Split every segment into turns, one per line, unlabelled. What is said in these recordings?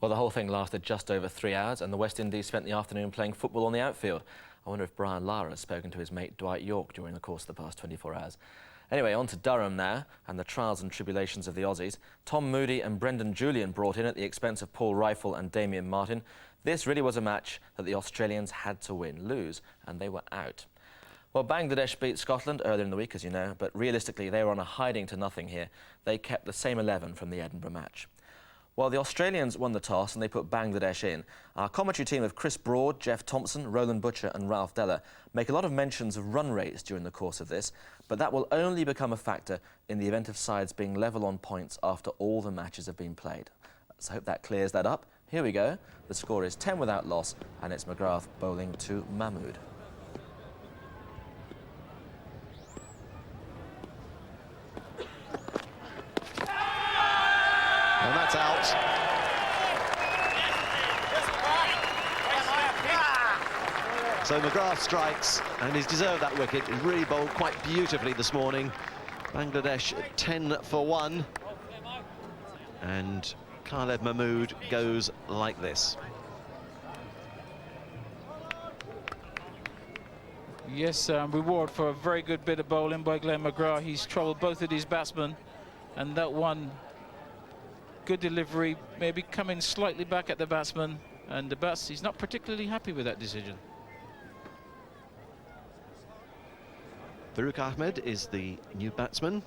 Well, the whole thing lasted just over 3 hours, and the West Indies spent the afternoon playing football on the outfield. I wonder if Brian Lara has spoken to his mate Dwight York during the course of the past 24 hours. Anyway, on to Durham now, and the trials and tribulations of the Aussies. Tom Moody and Brendan Julian brought in at the expense of Paul Rifle and Damien Martin. This really was a match that the Australians had to win, lose, and they were out. Well, Bangladesh beat Scotland earlier in the week, as you know, but realistically they were on a hiding to nothing here. They kept the same 11 from the Edinburgh match. Well, the Australians won the toss and they put Bangladesh in. Our commentary team of Chris Broad, Jeff Thompson, Roland Butcher and Ralph Deller make a lot of mentions of run rates during the course of this, but that will only become a factor in the event of sides being level on points after all the matches have been played. So I hope that clears that up. Here we go. The score is 10 without loss, and it's McGrath bowling to Mahmood.
And that's out. So McGrath strikes, and he's deserved that wicket. He's really bowled quite beautifully this morning. Bangladesh 10 for 1. And Khaled Mahmood goes like this.
Yes, reward for a very good bit of bowling by Glenn McGrath. He's troubled both of these batsmen, and that one good delivery, maybe coming slightly back at the batsman, and the he's not particularly happy with that decision.
Farouk Ahmed is the new batsman.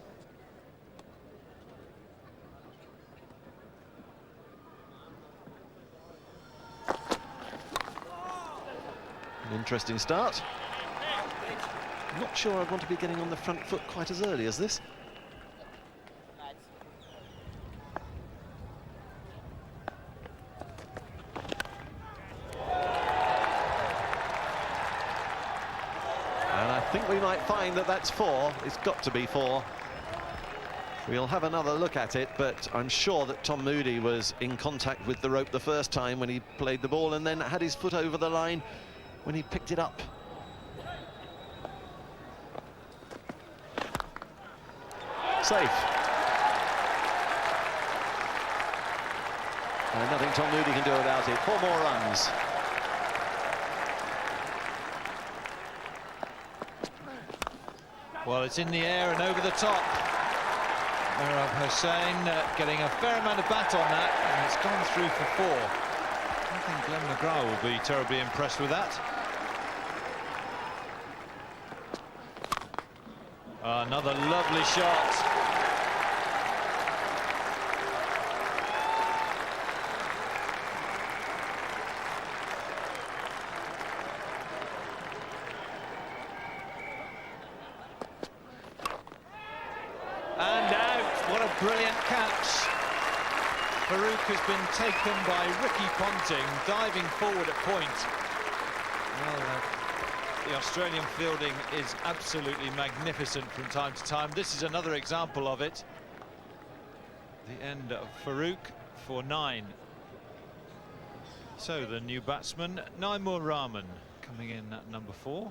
An interesting start. Not sure I'd want to be getting on the front foot quite as early as this. And I think we might find that that's 4. It's got to be 4. We'll have another look at it, but I'm sure that Tom Moody was in contact with the rope the first time when he played the ball, and then had his foot over the line when he picked it up. Safe. And nothing Tom Moody can do about it. 4 more runs.
Well, it's in the air and over the top. Mehrab Hossain getting a fair amount of bat on that, and it's gone through for 4. I think Glenn McGrath will be terribly impressed with that. Another lovely shot. And out. What a brilliant catch. Farouk has been taken by Ricky Ponting, diving forward at point. Well, the Australian fielding is absolutely magnificent from time to time. This is another example of it. The end of Farouk for 9. So the new batsman, Naimur Rahman, coming in at number 4.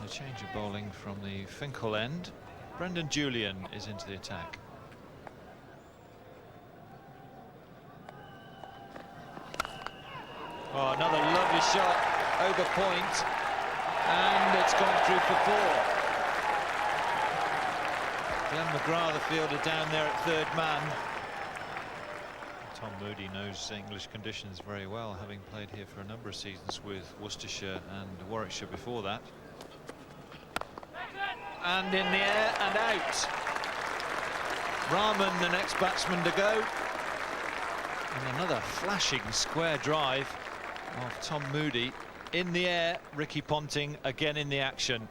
A change of bowling from the Finkel end. Brendan Julian is into the attack. Oh, another lovely shot over point, and it's gone through for 4. Glenn McGrath, the fielder, down there at 3rd man. Tom Moody knows English conditions very well, having played here for a number of seasons with Worcestershire and Warwickshire before that. And in the air and out. Rahman, the next batsman to go. And another flashing square drive of Tom Moody. In the air, Ricky Ponting again in the action.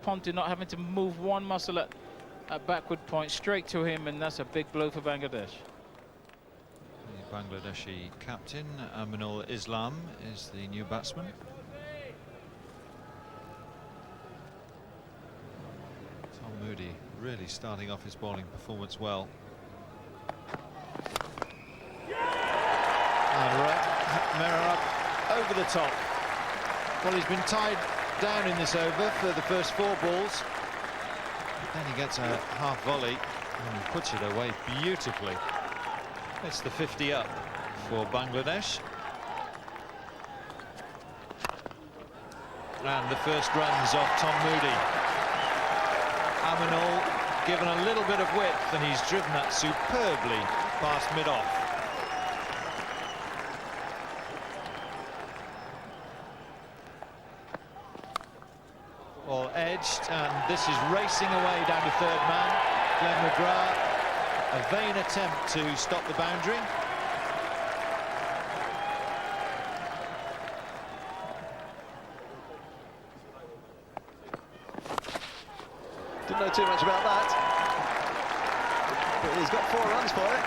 Ponting not having to move one muscle at backward point, straight to him, and that's a big blow for Bangladesh.
The Bangladeshi captain, Aminul Islam, is the new batsman. Tom Moody really starting off his bowling performance well. And Mehrab over the top. Well, he's been tied down in this over for the first 4 balls. But then he gets a half volley and he puts it away beautifully. It's the 50 up for Bangladesh. And the first runs off Tom Moody. Aminul given a little bit of width, and he's driven that superbly past mid-off. Well edged, and this is racing away down to third man. Glenn McGrath, a vain attempt to stop the boundary.
Didn't know too much about that, but he's got 4 runs for it.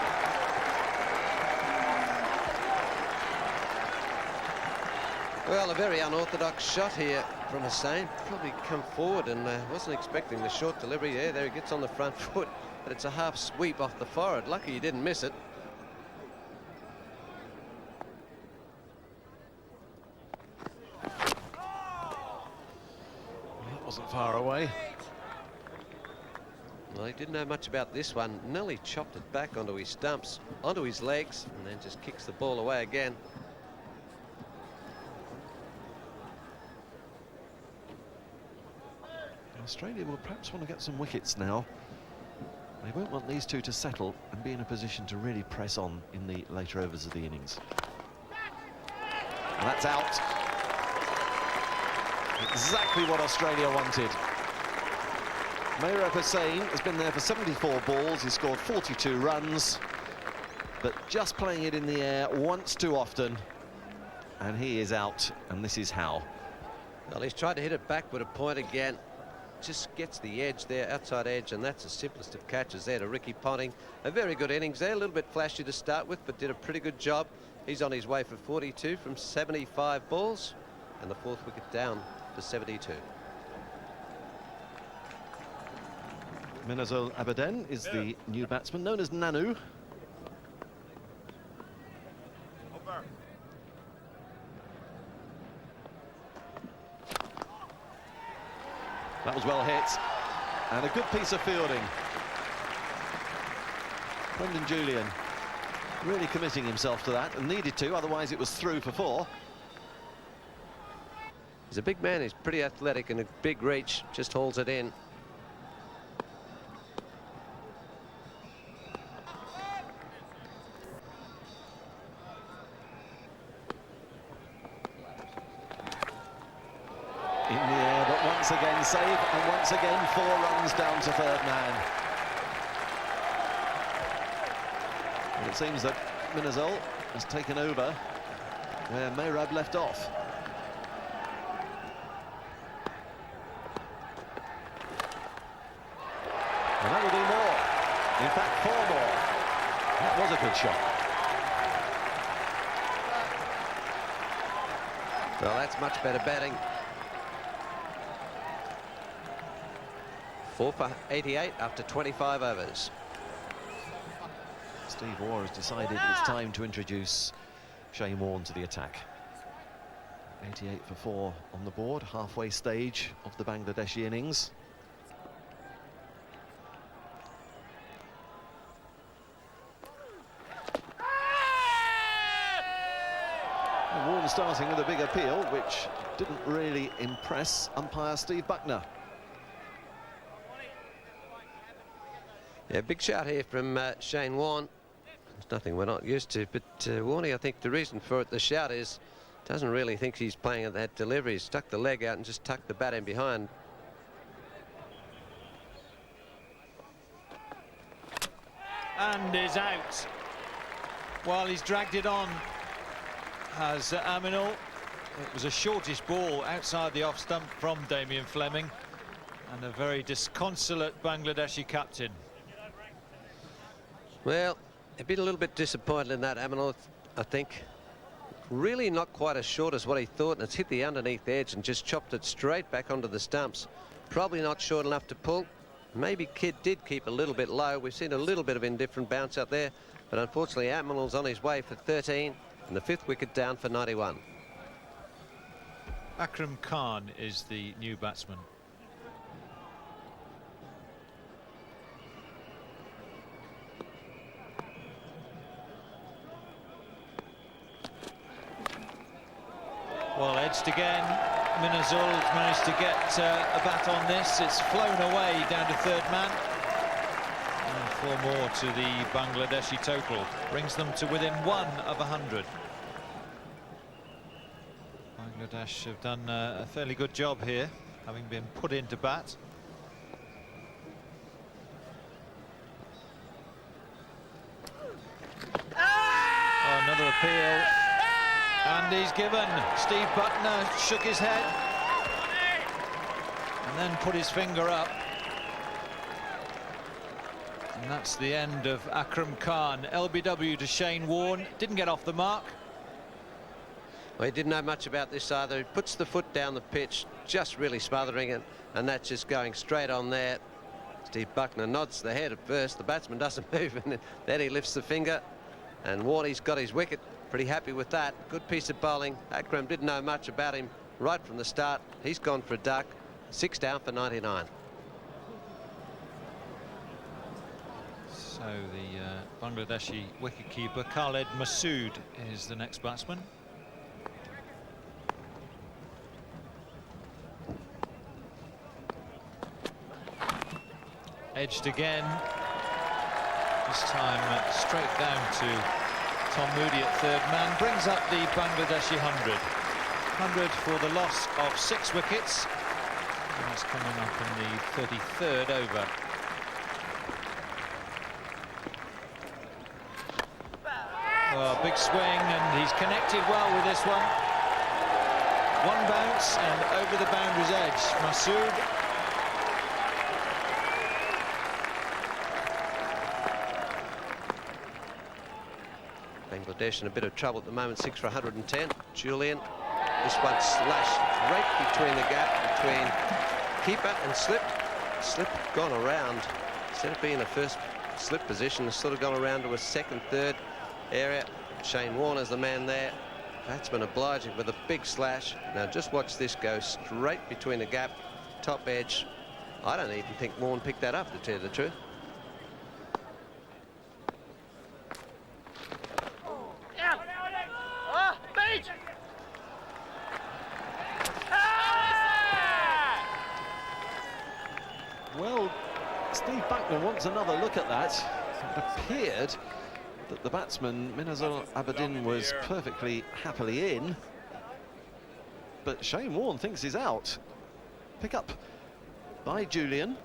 Well, a very unorthodox shot here from Hussain. Probably come forward and wasn't expecting the short delivery there. There he gets on the front foot, but it's a half sweep off the forehead. Lucky he didn't miss it.
That wasn't far away.
Well, he didn't know much about this one. Nearly chopped it back onto his stumps, onto his legs, and then just kicks the ball away again.
Australia will perhaps want to get some wickets now. They won't want these two to settle and be in a position to really press on in the later overs of the innings. And that's out. Exactly what Australia wanted. Mehrab Hussain has been there for 74 balls. He scored 42 runs, but just playing it in the air once too often, and he is out, and this is how.
Well, he's tried to hit it back with a point again. Just gets the edge there, outside edge, and that's the simplest of catches there to Ricky Ponting. A very good innings there, a little bit flashy to start with, but did a pretty good job. He's on his way for 42 from 75 balls, and the 4th wicket down to 72.
Minazul Abeden is the new batsman, known as Nanu. That was well hit, and a good piece of fielding. Brendan Julian really committing himself to that, and needed to, otherwise it was through for 4.
He's a big man, he's pretty athletic, and a big reach, just hauls it in.
In the air, but once again safe, and once again 4 runs down to third man. And it seems that Minazul has taken over where Mehrab left off. And that will be more. In fact, 4 more. That was a good shot.
Well, that's much better batting. 4 for 88 after 25 overs.
Steve Waugh has decided it's time to introduce Shane Warne to the attack. 88 for 4 on the board, halfway stage of the Bangladeshi innings. And Warne starting with a big appeal, which didn't really impress umpire Steve Buckner.
Yeah, big shout here from Shane Warne. It's nothing we're not used to, but Warne, I think the reason for it, the shout is, doesn't really think he's playing at that delivery. He's stuck the leg out and just tucked the bat in behind.
And is out. While he's dragged it on, has Aminul. It was a shortish ball outside the off stump from Damien Fleming, and a very disconsolate Bangladeshi captain.
Well, a little bit disappointed in that, Aminul, I think. Really not quite as short as what he thought, and it's hit the underneath edge and just chopped it straight back onto the stumps. Probably not short enough to pull. Maybe Kidd did keep a little bit low. We've seen a little bit of indifferent bounce out there, but unfortunately Aminul's on his way for 13, and the 5th wicket down for 91.
Akram Khan is the new batsman. Well, edged again. Minazul managed to get a bat on this. It's flown away down to third man. And 4 more to the Bangladeshi total. Brings them to within 1 of 100. Bangladesh have done a fairly good job here, having been put into bat. Oh, another appeal. And he's given. Steve Buckner shook his head and then put his finger up. And that's the end of Akram Khan. LBW to Shane Warne. Didn't get off the mark.
Well, he didn't know much about this either. He puts the foot down the pitch, just really smothering it, and that's just going straight on there. Steve Buckner nods the head at first. The batsman doesn't move, and then he lifts the finger. And Warne's got his wicket. Pretty happy with that. Good piece of bowling. Akram didn't know much about him right from the start. He's gone for a duck. 6 down for 99.
So the Bangladeshi wicketkeeper Khaled Masood is the next batsman. Edged again. This time straight down to Tom Moody at third man. Brings up the Bangladeshi 100. 100 for the loss of 6 wickets. And that's coming up in the 33rd over. Oh, big swing, and he's connected well with this one. 1 bounce and over the boundary's edge. Masood.
Bangladesh in a bit of trouble at the moment. 6 for 110. Julian. This one slashed right between the gap between keeper and slip. Slip gone around. Instead of being a first slip position, it's sort of gone around to a second, third area. Shane Warne is the man there. Batsman obliging with a big slash. Now just watch this go straight between the gap, top edge. I don't even think Warne picked that up, to tell you the truth.
Well, Steve Buckner wants another look at that. It appeared that the batsman, Minazul Aberdeen, was perfectly happily in. But Shane Warne thinks he's out. Pick up by Julian.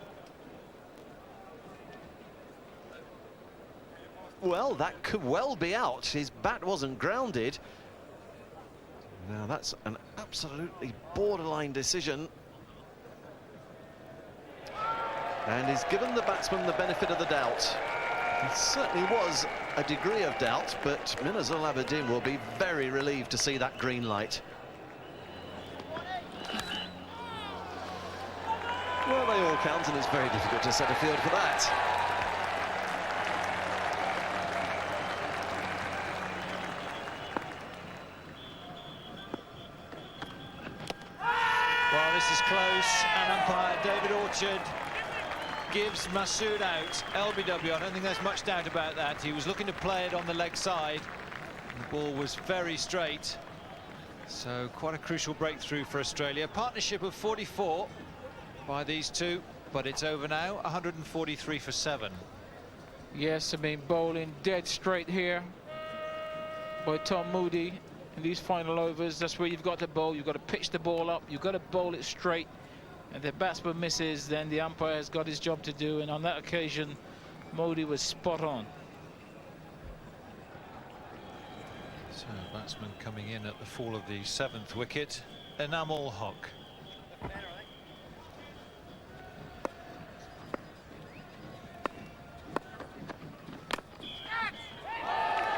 Well, that could well be out. His bat wasn't grounded. Now, that's an absolutely borderline decision. And he's given the batsman the benefit of the doubt. It certainly was a degree of doubt, but Minazul Aberdeen will be very relieved to see that green light. Well, they all count, and it's very difficult to set a field for that.
Well, this is close, and umpire David Orchard gives Masood out. LBW, I don't think there's much doubt about that. He was looking to play it on the leg side. The ball was very straight. So quite a crucial breakthrough for Australia. Partnership of 44 by these two, but it's over now. 143 for 7.
Yes, I mean, bowling dead straight here by Tom Moody in these final overs. That's where you've got to bowl. You've got to pitch the ball up. You've got to bowl it straight. And the batsman misses, then the umpire has got his job to do, and on that occasion Moody was spot on.
So batsman coming in at the fall of the 7th wicket, Enamul Haq.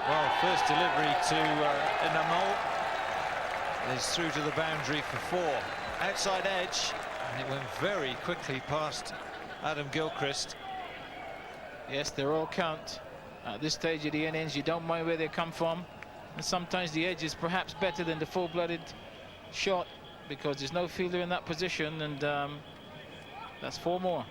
Well, first delivery to Enamul is through to the boundary for 4. Outside edge. And it went very quickly past Adam Gilchrist.
Yes, they're all count. At this stage of the innings, you don't mind where they come from. And sometimes the edge is perhaps better than the full-blooded shot because there's no fielder in that position, and that's 4 more.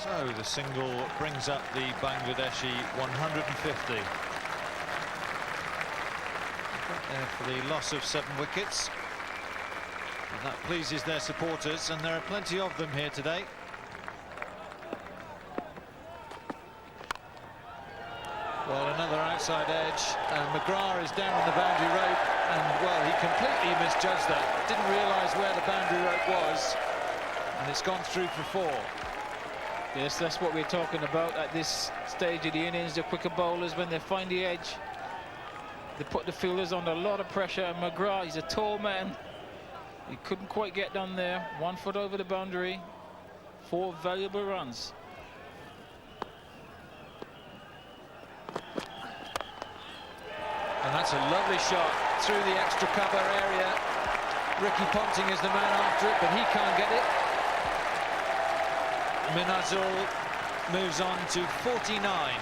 So the single brings up the Bangladeshi 150. There for the loss of 7 wickets. And that pleases their supporters, and there are plenty of them here today. Well, another outside edge, and McGrath is down on the boundary rope, and, well, he completely misjudged that. Didn't realise where the boundary rope was, and it's gone through for 4.
Yes, that's what we're talking about at this stage of the innings. The quicker bowlers, when they find the edge, they put the fielders under a lot of pressure, and McGrath, he's a tall man. He couldn't quite get down there. 1 foot over the boundary. 4 valuable runs.
And that's a lovely shot through the extra cover area. Ricky Ponting is the man after it, but he can't get it. Minhazul moves on to 49.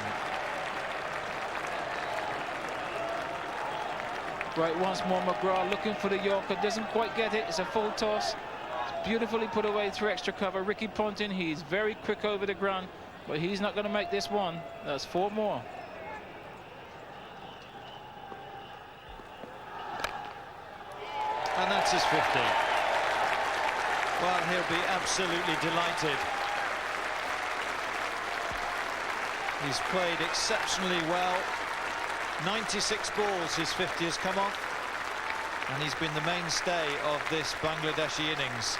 Right, once more McGrath looking for the Yorker, doesn't quite get it. It's a full toss. It's beautifully put away through extra cover. Ricky Ponting, he's very quick over the ground, but he's not going to make this one. That's 4 more.
And that's his 50. Well, he'll be absolutely delighted. He's played exceptionally well. 96 balls, his 50 has come off, and he's been the mainstay of this Bangladeshi innings.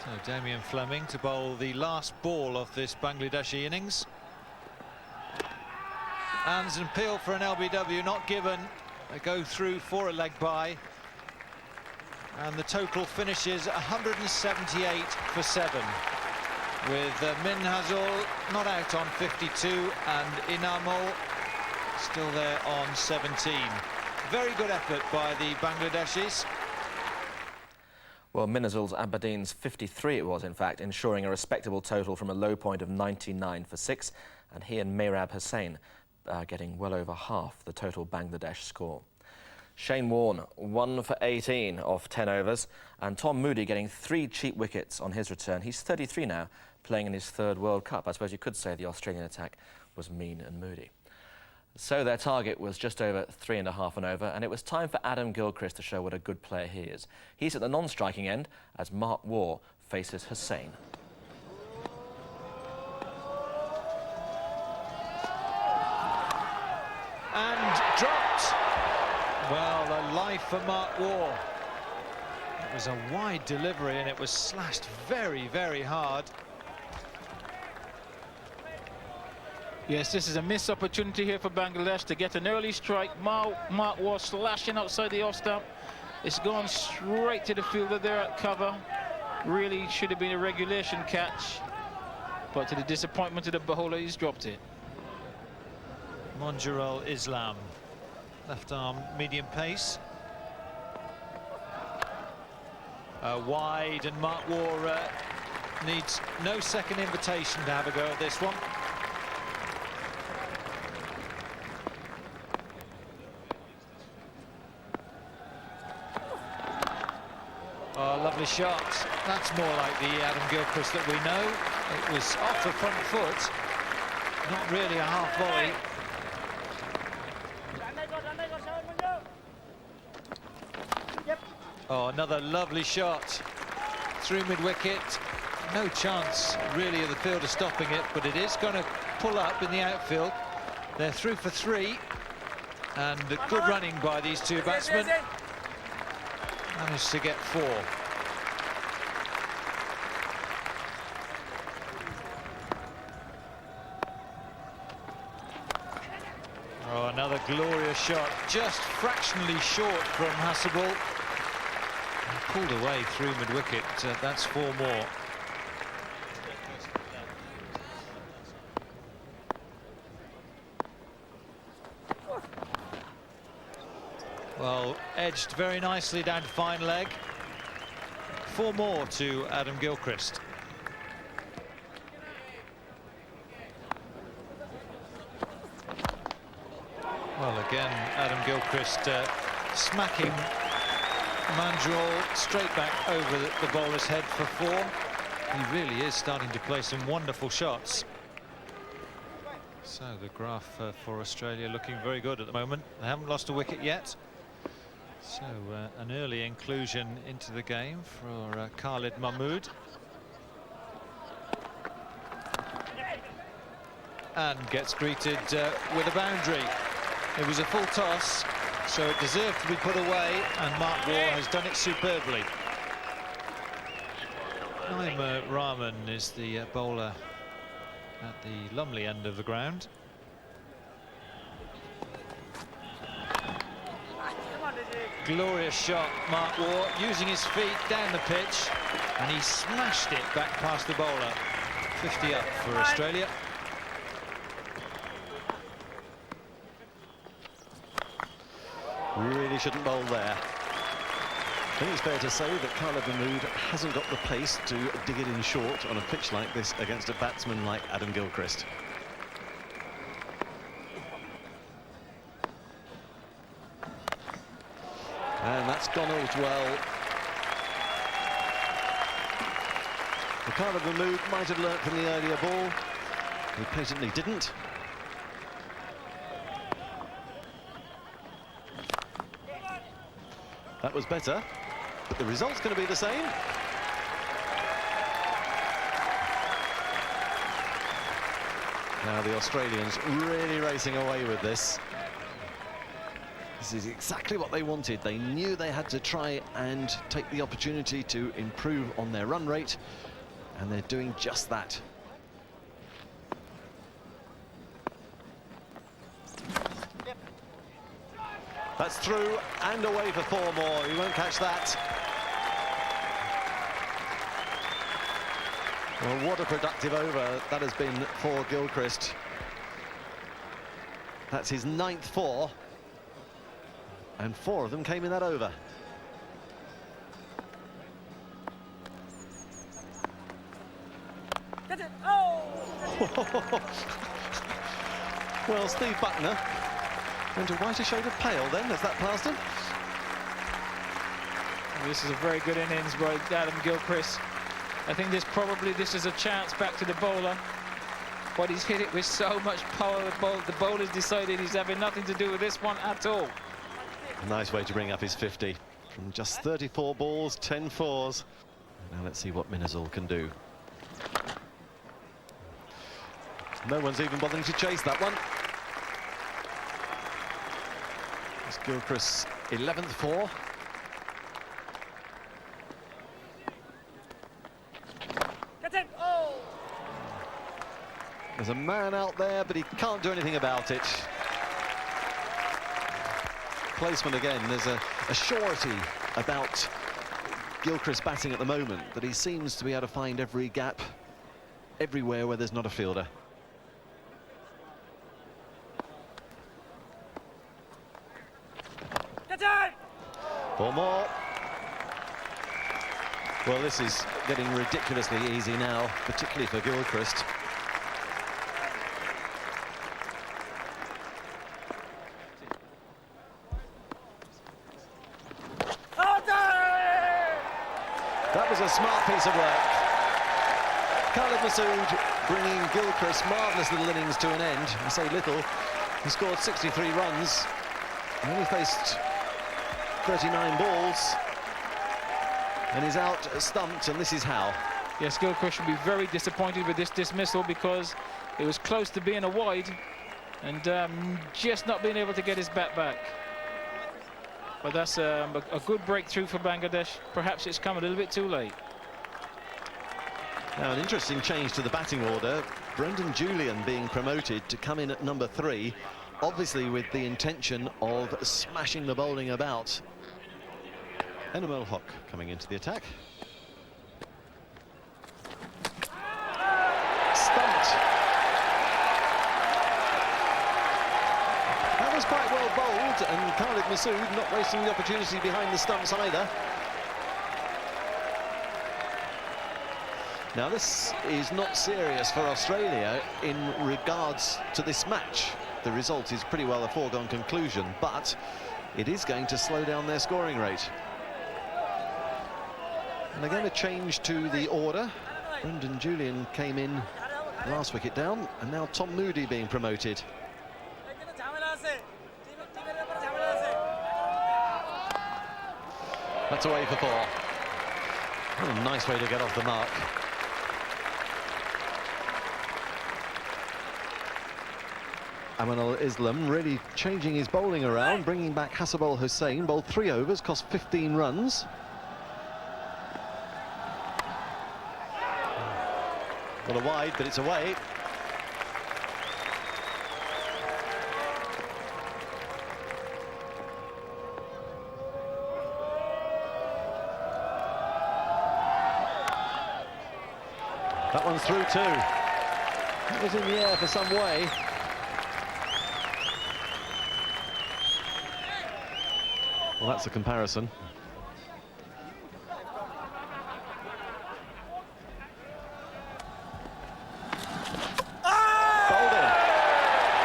So Damien Fleming to bowl the last ball of this Bangladeshi innings. Hands and Peel for an LBW, not given. They go through for a leg bye, and the total finishes 178 for 7. With Minhazul not out on 52 and Inamul still there on 17. Very good effort by the Bangladeshis.
Well, Minhazul's Aberdeen's 53 it was, in fact, ensuring a respectable total from a low point of 99 for 6, and he and Mehrab Hussain getting well over half the total Bangladesh score. Shane Warne, 1 for 18 off 10 overs, and Tom Moody getting 3 cheap wickets on his return. He's 33 now, playing in his 3rd World Cup. I suppose you could say the Australian attack was mean and moody. So their target was just over 3.5 and over, and it was time for Adam Gilchrist to show what a good player he is. He's at the non-striking end as Mark Waugh faces Hussain.
And dropped. Well, a life for Mark Waugh. It was a wide delivery, and it was slashed very, very hard.
Yes, this is a missed opportunity here for Bangladesh to get an early strike. Mark Waugh slashing outside the off stump. It's gone straight to the fielder there at cover. Really should have been a regulation catch, but to the disappointment of the bowler, he's dropped it.
Monjurul Islam, left arm medium pace. Wide, and Mark Waugh needs no second invitation to have a go at this one. Oh, lovely shot. That's more like the Adam Gilchrist that we know. It was off the front foot, not really a half volley. Oh, another lovely shot through mid-wicket. No chance really of the fielder stopping it, but it is going to pull up in the outfield. They're through for 3, and good running by these 2 batsmen. Managed to get 4. Oh, another glorious shot, just fractionally short from Hasselball. Pulled away through mid-wicket. That's 4 more. Well, edged very nicely down to fine leg. 4 more to Adam Gilchrist. Well, again, Adam Gilchrist smacking Manjul straight back over the bowler's head for 4. He really is starting to play some wonderful shots. So the graph for Australia looking very good at the moment. They haven't lost a wicket yet. So an early inclusion into the game for Khalid Mahmood. And gets greeted with a boundary. It was a full toss, so it deserved to be put away, and Mark Warne has done it superbly. Naima Rahman is the bowler at the Lumley end of the ground. Glorious shot, Mark Warne, using his feet down the pitch, and he smashed it back past the bowler. 50 up for Australia.
Really shouldn't bowl there. I think it's fair to say that Khalid Mahmood hasn't got the pace to dig it in short on a pitch like this against a batsman like Adam Gilchrist. And that's gone as well. Khalid Mahmood might have learnt from the earlier ball. He patently didn't. That was better, but the result's going to be the same. Now the Australians really racing away with this. This is exactly what they wanted. They knew they had to try and take the opportunity to improve on their run rate, and they're doing just that. That's through and away for 4 more. He won't catch that. Well, what a productive over that has been for Gilchrist. That's his 9th 4, and 4 of them came in that over.
Get it! Oh!
Well, Steve Buckner went a whiter shade of pale then as that passed him.
This is a very good innings by Adam Gilchrist. I think this is a chance back to the bowler, but he's hit it with so much power. The bowler's decided he's having nothing to do with this one at all.
Nice way to bring up his 50 from just 34 balls, 10 fours. Now let's see what Minazul can do. No one's even bothering to chase that one. It's Gilchrist's 11th 4.
Get it! Oh!
There's a man out there, but he can't do anything about it. Placement again. There's a surety about Gilchrist batting at the moment, that he seems to be able to find every gap everywhere where there's not a fielder.
Get it!
4 more. Well, this is getting ridiculously easy now, particularly for Gilchrist. That was a smart piece of work. Khalid Mahmood bringing Gilchrist's marvellous little innings to an end. I say little. He scored 63 runs. He only faced 39 balls. And he's out stumped, and this is how.
Yes, Gilchrist should be very disappointed with this dismissal, because it was close to being a wide, and just not being able to get his bat back. But that's a good breakthrough for Bangladesh. Perhaps it's come a little bit too late.
Now, an interesting change to the batting order. Brendan Julian being promoted to come in at number 3, obviously with the intention of smashing the bowling about. Enamel Hock coming into the attack. Stumped. That was quite well bowled, and Khalid Mahmood not wasting the opportunity behind the stumps either. Now, this is not serious for Australia in regards to this match. The result is pretty well a foregone conclusion, but it is going to slow down their scoring rate. And again, a change to the order. Brendan Julian came in last wicket down, and now Tom Moody being promoted. That's away for 4. What a nice way to get off the mark. Aminul Islam really changing his bowling around, bringing back Hasibul Hussain, bowled 3 overs, cost 15 runs. Well, a wide, but it's away. That one's through too. It was in the air for some way. Well, that's a comparison.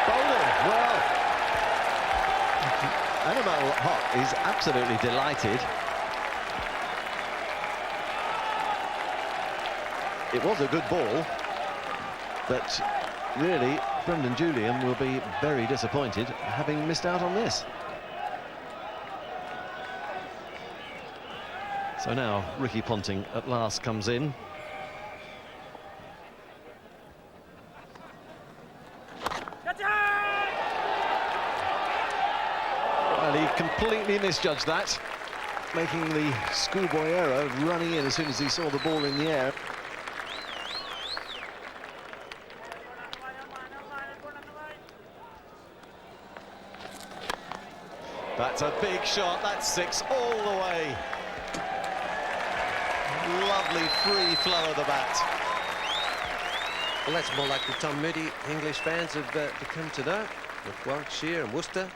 Bowling. Well, Animal Hot is absolutely delighted. It was a good ball, but really, Brendan Julian will be very disappointed having missed out on this. So now Ricky Ponting at last comes in. Well, he completely misjudged that, making the schoolboy error, running in as soon as he saw the ball in the air. That's a big shot, that's 6 all the way. Lovely free flow of the bat.
Well, that's more like the Tom Moody English fans have become to know, with Warwickshire and Worcester.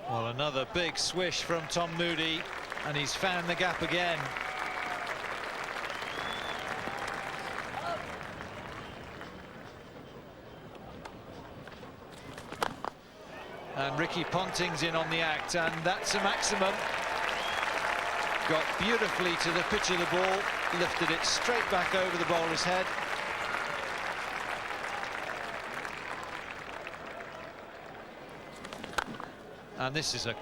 Well, another big swish from Tom Moody, and he's found the gap again. And Ricky Ponting's in on the act, and that's a maximum. Got beautifully to the pitch of the ball, lifted it straight back over the bowler's head. And this is the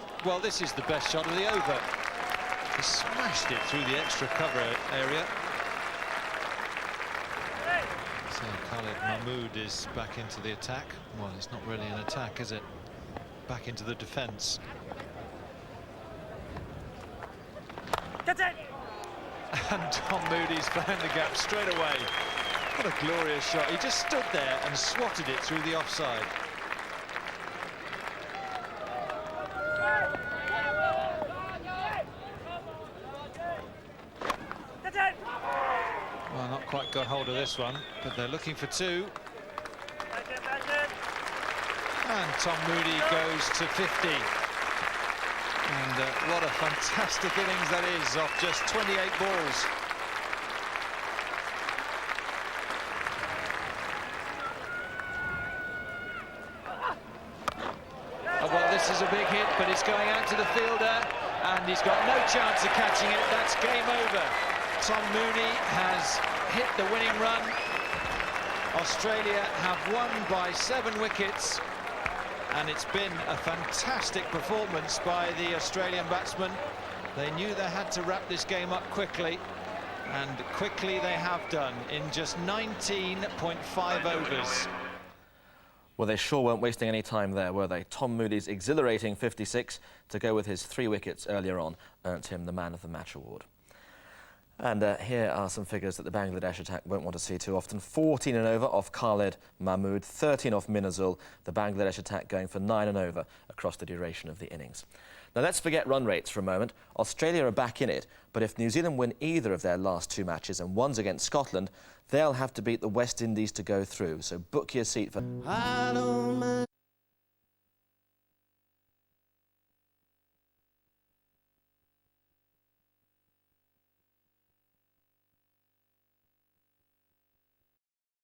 best shot of the over. He smashed it through the extra cover area. So Khalid Mahmood is back into the attack. Well, it's not really an attack, is it? Back into the defence. And Tom Moody's found the gap straight away. What a glorious shot. He just stood there and swatted it through the offside. Well, not quite got hold of this one, but they're looking for 2. And Tom Moody goes to 50. And what a fantastic innings that is, off just 28 balls. Oh, well, this is a big hit, but it's going out to the fielder, and he's got no chance of catching it. That's game over. Tom Moody has hit the winning run. Australia have won by 7 wickets. And it's been a fantastic performance by the Australian batsmen. They knew they had to wrap this game up quickly, and quickly they have done in just 19.5 overs.
Well, they sure weren't wasting any time there, were they? Tom Moody's exhilarating 56 to go with his 3 wickets earlier on earned him the Man of the Match award. And here are some figures that the Bangladesh attack won't want to see too often. 14 and over off Khalid Mahmood, 13 off Minazul. The Bangladesh attack going for 9 and over across the duration of the innings. Now let's forget run rates for a moment. Australia are back in it, but if New Zealand win either of their last 2 matches, and one's against Scotland, they'll have to beat the West Indies to go through. So book your seat for...